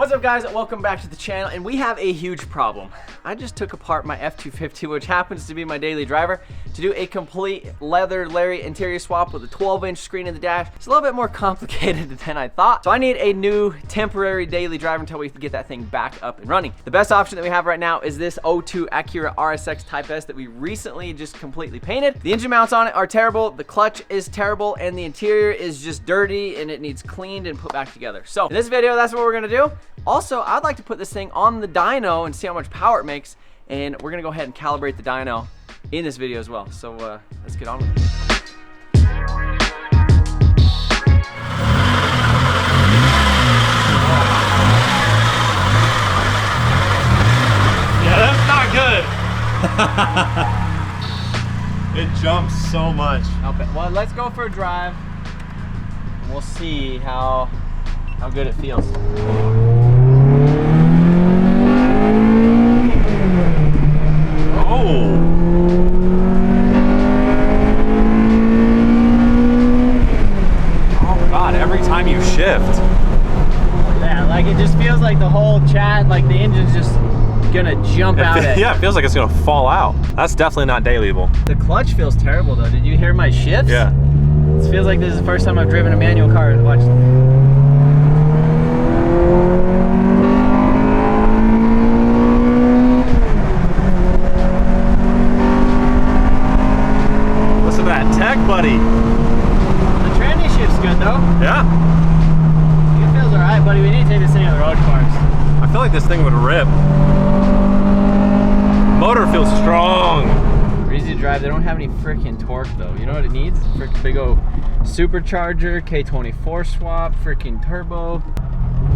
What's up guys, welcome back to the channel, and we have a huge problem. I just took apart my F-250, which happens to be my daily driver, to do a complete leather Larry interior swap with a 12-inch screen in the dash. It's a little bit more complicated than I thought, so I need a new temporary daily driver until we can get that thing back up and running. The best option that we have right now is this 02 Acura RSX Type-S that we recently just completely painted. The engine mounts on it are terrible, the clutch is terrible, and the interior is just dirty and it needs cleaned and put back together. So in this video, that's what we're gonna do. Also, I'd like to put this thing on the dyno and see how much power it makes, and we're gonna go ahead and calibrate the dyno in this video as well. So let's get on with it. Yeah, that's not good. It jumps so much. Well, let's go for a drive. And we'll see how good it feels. Every time you shift. Yeah, like it just feels like the whole chat, like the engine's just gonna jump out at Yeah, it feels like it's gonna fall out. That's definitely not dailyable. The clutch feels terrible though. Did you hear my shifts? Yeah. It feels like this is the first time I've driven a manual car. Watch. Listen to that tech, buddy. Shift's good though. Yeah. It feels alright, buddy. We need to take this thing on the road cars. I feel like this thing would rip. Motor feels strong. They're easy to drive. They don't have any freaking torque though. You know what it needs? Freaking big old supercharger, K24 swap, freaking turbo,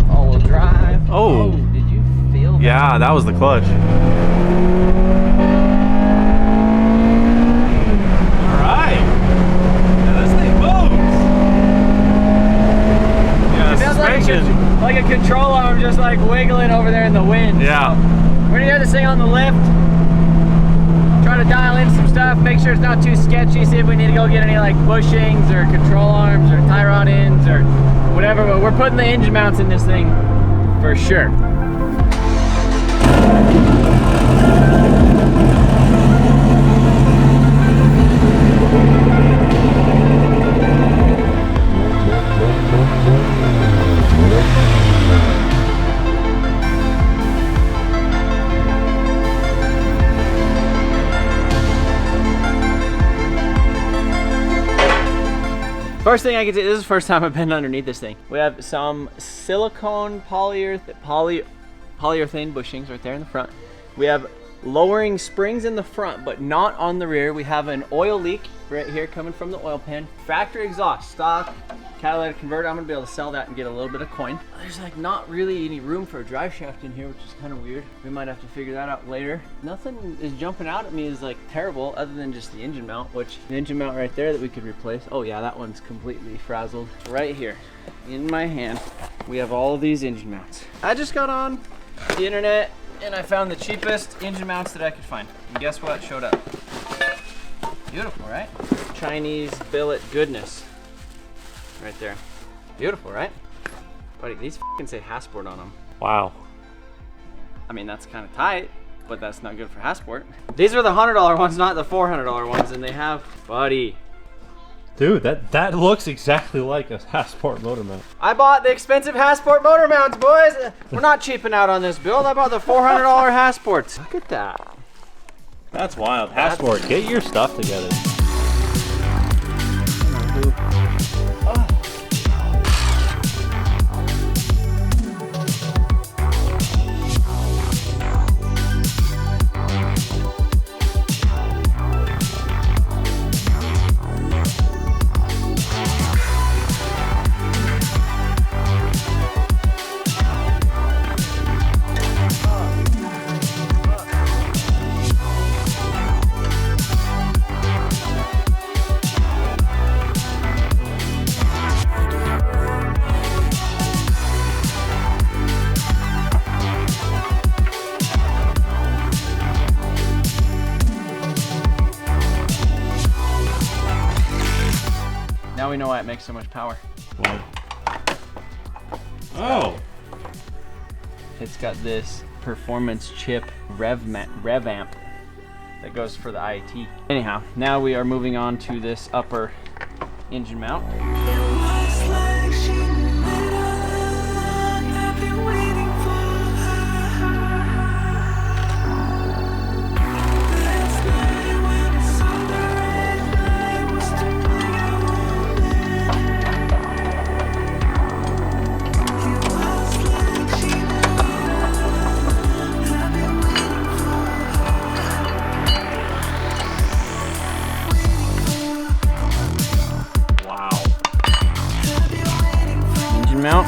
all-wheel drive. Oh. Did you feel that? Yeah, that was the clutch. Like a control arm just like wiggling over there in the wind. Yeah. So we're gonna have this thing on the lift. Try to dial in some stuff, make sure it's not too sketchy, see if we need to go get any like bushings or control arms or tie rod ends or whatever, but we're putting the engine mounts in this thing for sure. First thing I can say, this is the first time I've been underneath this thing. We have some silicone polyurethane bushings right there in the front. We have lowering springs in the front, but not on the rear. We have an oil leak right here coming from the oil pan. Factory exhaust, stock, catalytic converter. I'm gonna be able to sell that and get a little bit of coin. There's like not really any room for a drive shaft in here, which is kind of weird. We might have to figure that out later. Nothing is jumping out at me is like terrible other than just the engine mount, which the engine mount right there that we could replace. Oh yeah, that one's completely frazzled. Right here in my hand, we have all of these engine mounts. I just got on the internet and I found the cheapest engine mounts that I could find. And guess what showed up? Beautiful, right? Chinese billet goodness. Right there. Beautiful, right? Buddy, these f***ing say Hasport on them. Wow. I mean, that's kind of tight, but that's not good for Hasport. These are the $100 ones, not the $400 ones, and they have, buddy. Dude, that looks exactly like a Hasport motor mount. I bought the expensive Hasport motor mounts, boys. We're not cheaping out on this build. I bought the $400 Hasports. Look at that. That's wild. Hasport, get your stuff together. Now we know why it makes so much power. What? Oh. it's got this performance chip rev amp that goes for the IAT. Anyhow, now we are moving on to this upper engine mount. Mount.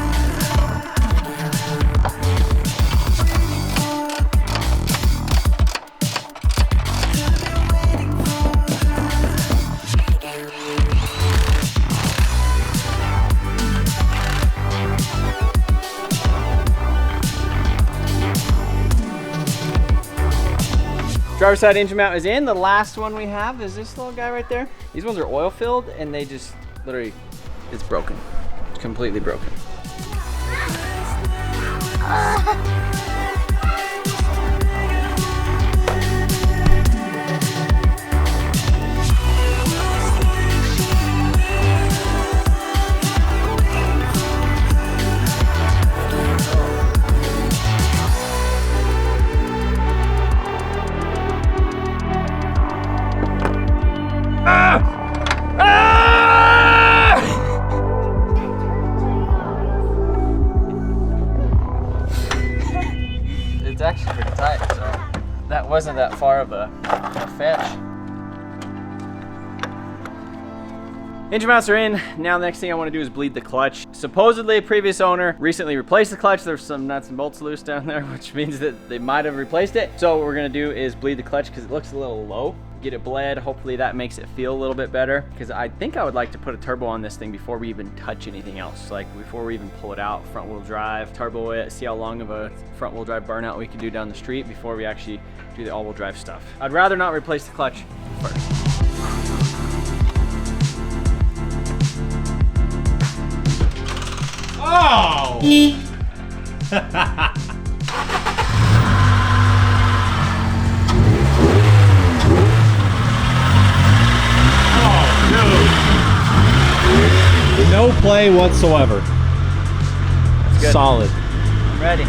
Driver's side engine mount is in. The last one we have is this little guy right there. These ones are oil filled and they just literally, it's broken. It's completely broken. It's actually pretty tight, so that wasn't that far of a fetch. Engine mounts are in. Now the next thing I want to do is bleed the clutch. Supposedly, previous owner recently replaced the clutch. There's some nuts and bolts loose down there, which means that they might have replaced it. So what we're gonna do is bleed the clutch because it looks a little low. Get it bled. Hopefully that makes it feel a little bit better, because I think I would like to put a turbo on this thing before we even touch anything else. Like before we even pull it out, front wheel drive, turbo it, see how long of a front wheel drive burnout we can do down the street before we actually do the all wheel drive stuff. I'd rather not replace the clutch first. Oh! No play whatsoever. Good. Solid. I'm ready.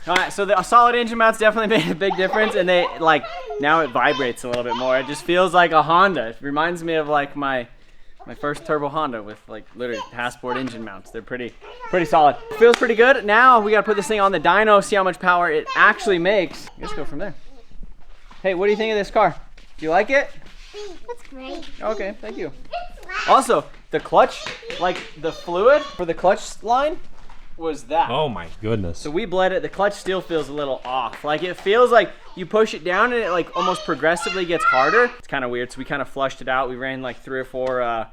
Alright, so the solid engine mounts definitely made a big difference, and they, like, now it vibrates a little bit more. It just feels like a Honda. It reminds me of, like, my first turbo Honda with, like, literally passport engine mounts. They're pretty solid. Feels pretty good. Now we gotta put this thing on the dyno, see how much power it actually makes. Let's go from there. Hey, what do you think of this car? Do you like it? That's great. Okay, thank you. Also, the clutch, like, the fluid for the clutch line was that. Oh my goodness. So we bled it. The clutch still feels a little off. Like it feels like you push it down and it like almost progressively gets harder. It's kind of weird. So we kind of flushed it out. We ran like 3 or 4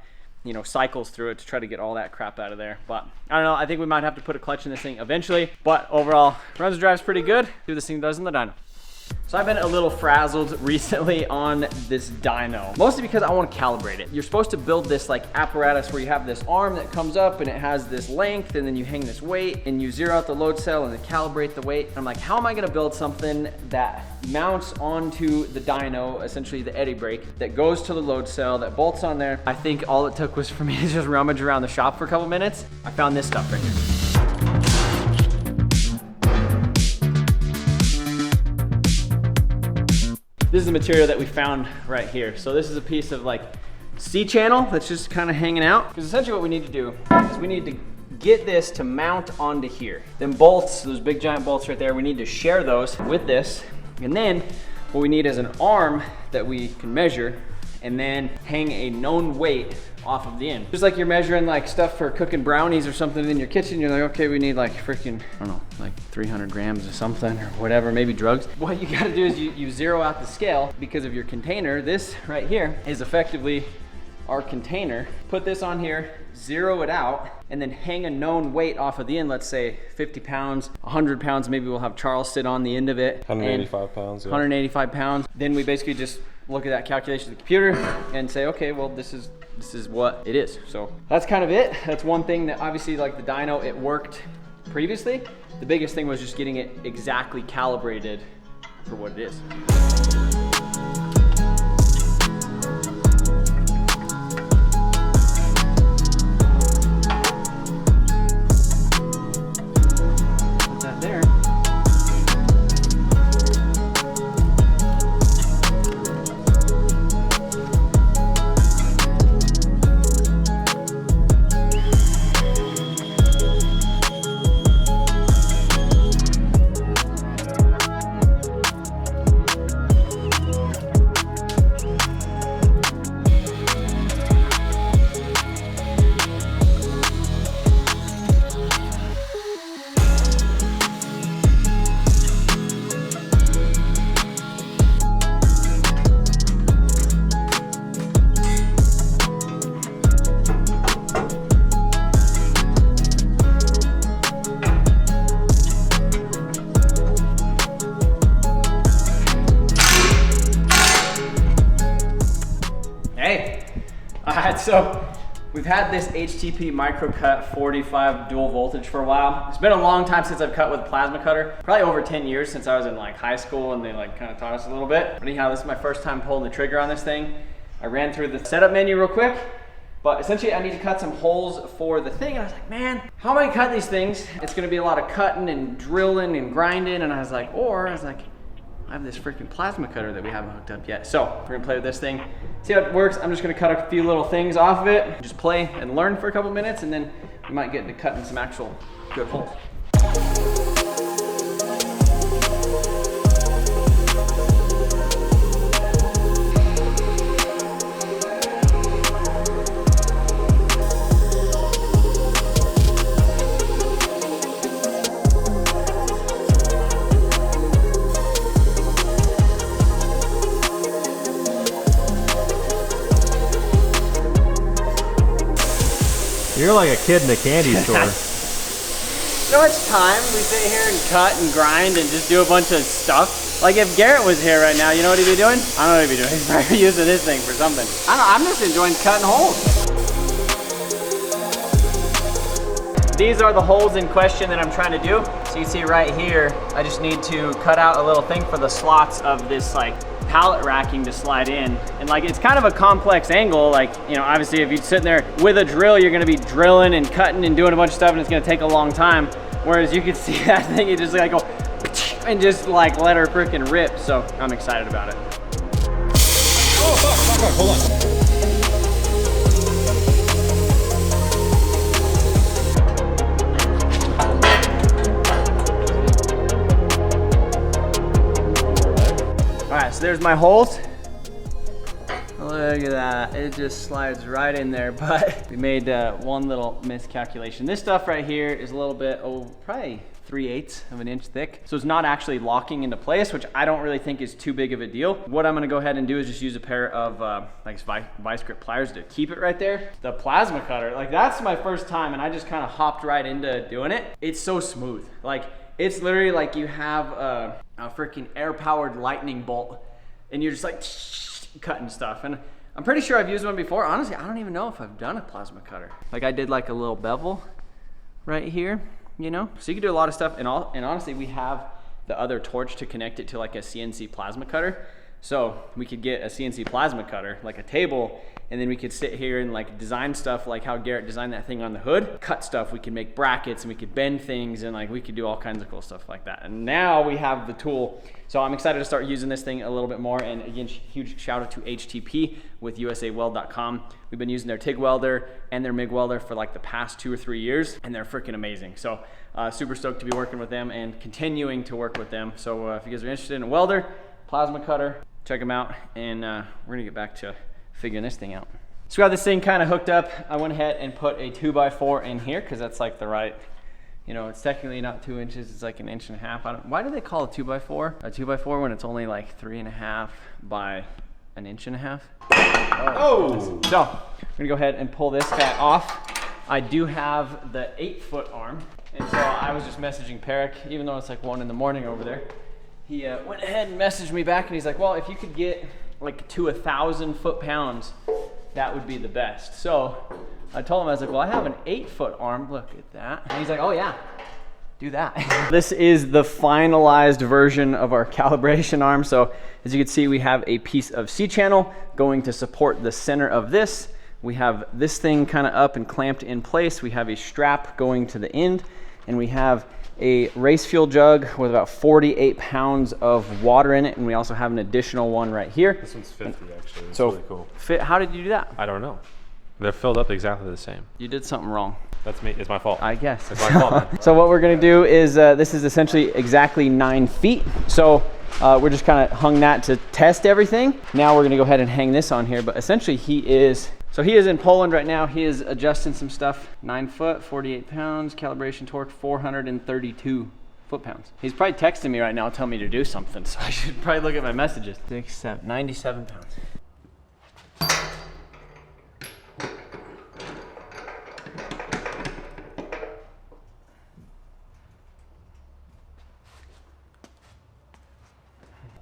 cycles through it to try to get all that crap out of there. But I don't know. I think we might have to put a clutch in this thing eventually. But overall, runs and drives pretty good. See what this thing does in the dyno. So I've been a little frazzled recently on this dyno, mostly because I want to calibrate it. You're supposed to build this like apparatus where you have this arm that comes up and it has this length, and then you hang this weight and you zero out the load cell and then calibrate the weight. I'm like, how am I gonna build something that mounts onto the dyno, essentially the eddy brake, that goes to the load cell, that bolts on there? I think all it took was for me to just rummage around the shop for a couple minutes. I found this stuff right here. This is the material that we found right here. So this is a piece of like C-channel that's just kind of hanging out. Because essentially what we need to do is we need to get this to mount onto here. Then bolts, those big giant bolts right there, we need to share those with this. And then what we need is an arm that we can measure and then hang a known weight off of the end. Just like you're measuring like stuff for cooking brownies or something in your kitchen, you're like, okay, we need like freaking, I don't know, like 300 grams or something or whatever, maybe drugs. What you gotta do is you zero out the scale because of your container. This right here is effectively our container. Put this on here, zero it out, and then hang a known weight off of the end. Let's say 50 pounds, 100 pounds, maybe we'll have Charles sit on the end of it. 185 pounds, yeah. 185 pounds. Then we basically just look at that calculation of the computer and say, okay, well, this is what it is. So that's kind of it. That's one thing that obviously, like the dyno, it worked previously. The biggest thing was just getting it exactly calibrated for what it is. Put that there. So we've had this HTP microcut 45 dual voltage for a while. It's been a long time since I've cut with a plasma cutter. Probably over 10 years since I was in like high school and they like kind of taught us a little bit. But anyhow, this is my first time pulling the trigger on this thing. I ran through the setup menu real quick, but essentially I need to cut some holes for the thing. And I was like, man, how am I gonna cut these things? It's gonna be a lot of cutting and drilling and grinding. And I was like, I have this freaking plasma cutter that we haven't hooked up yet. So we're gonna play with this thing, see how it works. I'm just gonna cut a few little things off of it, just play and learn for a couple minutes, and then we might get into cutting some actual good holes. You're like a kid in a candy store. So much time we sit here and cut and grind and just do a bunch of stuff. Like if Garrett was here right now, you know what he'd be doing? I don't know what he'd be doing. He's probably using this thing for something. I don't know, I'm just enjoying cutting holes. These are the holes in question that I'm trying to do. So you see right here, I just need to cut out a little thing for the slots of this like pallet racking to slide in. And like, it's kind of a complex angle. Like, you know, obviously if you're sitting there with a drill, you're gonna be drilling and cutting and doing a bunch of stuff and it's gonna take a long time. Whereas you could see that thing, you just like go and just like let her freaking rip. So I'm excited about it. Oh, fuck, hold on. All right, so there's my holes. Look at that, it just slides right in there, but we made one little miscalculation. This stuff right here is a little bit, probably 3/8 of an inch thick. So it's not actually locking into place, which I don't really think is too big of a deal. What I'm gonna go ahead and do is just use a pair of like vice grip pliers to keep it right there. The plasma cutter, like that's my first time and I just kind of hopped right into doing it. It's so smooth. Like, it's literally like you have a freaking air-powered lightning bolt and you're just like cutting stuff. And I'm pretty sure I've used one before. Honestly, I don't even know if I've done a plasma cutter. Like I did like a little bevel right here, you know? So you can do a lot of stuff. And honestly, we have the other torch to connect it to like a CNC plasma cutter. So we could get a CNC plasma cutter, like a table, and then we could sit here and like design stuff like how Garrett designed that thing on the hood. Cut stuff, we could make brackets and we could bend things and like we could do all kinds of cool stuff like that. And now we have the tool. So I'm excited to start using this thing a little bit more. And again, huge shout out to HTP with usaweld.com. We've been using their TIG welder and their MIG welder for like the past 2 or 3 years, and they're freaking amazing. So super stoked to be working with them and continuing to work with them. So if you guys are interested in a welder, plasma cutter, check them out, and we're gonna get back to figuring this thing out. So we got this thing kind of hooked up. I went ahead and put a 2x4 in here because that's like the right, you know, it's technically not 2 inches, it's like 1.5 inches. Why do they call it 2x4 a 2x4 when it's only like 3.5 by 1.5 inches? Oh! So I'm gonna go ahead and pull this guy off. I do have the 8-foot arm, and so I was just messaging Perrick, even though it's like 1 in the morning over there. He went ahead and messaged me back, and he's like, well, if you could get like to 1,000 foot-pounds, that would be the best. So I told him, I was like, well, I have an 8-foot arm, look at that. And he's like, oh yeah, do that. This is the finalized version of our calibration arm. So as you can see, we have a piece of C-channel going to support the center of this. We have this thing kind of up and clamped in place. We have a strap going to the end, and we have a race fuel jug with about 48 pounds of water in it, and we also have an additional one right here. This one's 50 actually. It's so really cool. How did you do that? I don't know. They're filled up exactly the same. You did something wrong. That's me. It's my fault. I guess. It's my fault, man. So what we're gonna do is, this is essentially exactly 9 feet. So we're just kind of hung that to test everything. Now we're gonna go ahead and hang this on here, but essentially he is in Poland right now. He is adjusting some stuff. 9 foot, 48 pounds, calibration torque, 432 foot-pounds. He's probably texting me right now telling me to do something, so I should probably look at my messages. 6, 7, 97 pounds.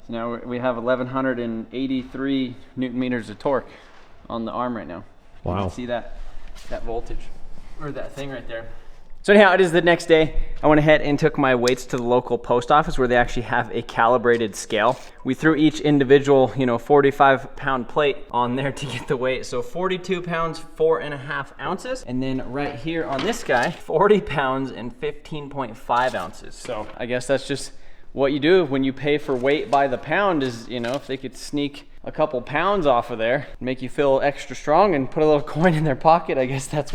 So now we have 1,183 Newton meters of torque on the arm right now. Wow. You can see that voltage, or that thing right there. So anyhow, it is the next day. I went ahead and took my weights to the local post office where they actually have a calibrated scale. We threw each individual, 45-pound plate on there to get the weight. So 42 pounds, 4.5 ounces. And then right here on this guy, 40 pounds and 15.5 ounces. So I guess that's just what you do when you pay for weight by the pound is, if they could sneak a couple pounds off of there, make you feel extra strong and put a little coin in their pocket, I guess that's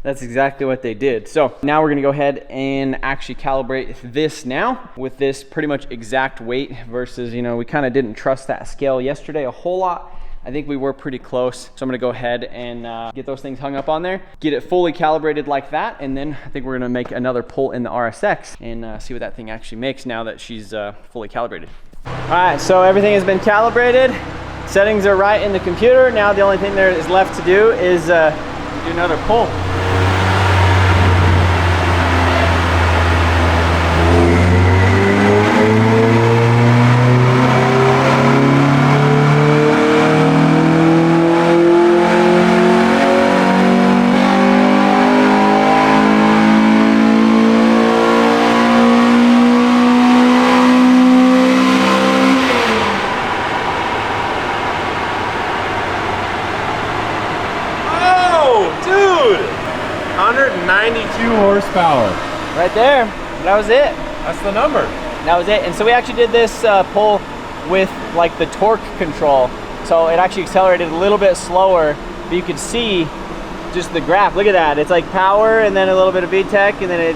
exactly what they did. So now we're gonna go ahead and actually calibrate this now with this pretty much exact weight versus, we kind of didn't trust that scale yesterday a whole lot. I think we were pretty close. So I'm gonna go ahead and get those things hung up on there, get it fully calibrated like that, and then I think we're gonna make another pull in the RSX and see what that thing actually makes now that she's fully calibrated. All right, so everything has been calibrated. Settings are right in the computer. Now the only thing there is left to do is do another pull. Horsepower. Right there. That was it. That's the number. That was it. And so we actually did this pull with like the torque control. So it actually accelerated a little bit slower, but you could see just the graph. Look at that. It's like power and then a little bit of VTEC, and then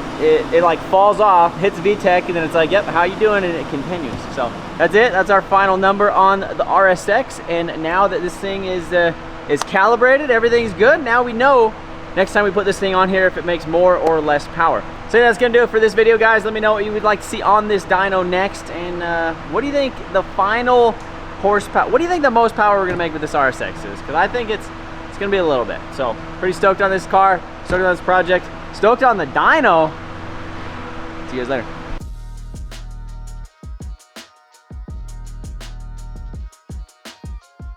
it like falls off, hits VTEC, and then it's like, yep, how you doing? And it continues. So that's it. That's our final number on the RSX. And now that this thing is calibrated, everything's good. Now we know next time we put this thing on here if it makes more or less power. So that's gonna do it for this video, guys. Let me know what you would like to see on this dyno next, and what do you think the final horsepower, what do you think the most power we're gonna make with this RSX is? Because I think it's gonna be a little bit. So pretty stoked on this car, stoked on this project, stoked on the dyno. See you guys later.